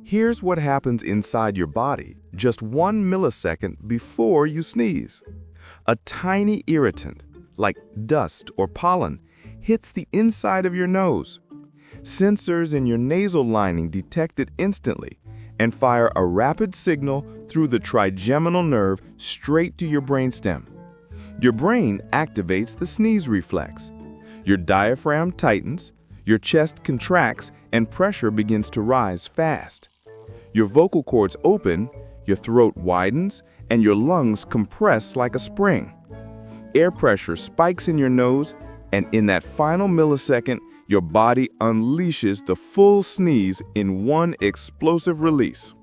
Here's what happens inside your body just 1 millisecond before you sneeze. A tiny irritant, like dust or pollen, hits the inside of your nose. Sensors in your nasal lining detect it instantly and fire a rapid signal through the trigeminal nerve straight to your brainstem. Your brain activates the sneeze reflex. Your diaphragm tightens, your chest contracts, and pressure begins to rise fast. Your vocal cords open, your throat widens, and your lungs compress like a spring. Air pressure spikes in your nose, and in that final millisecond, your body unleashes the full sneeze in one explosive release.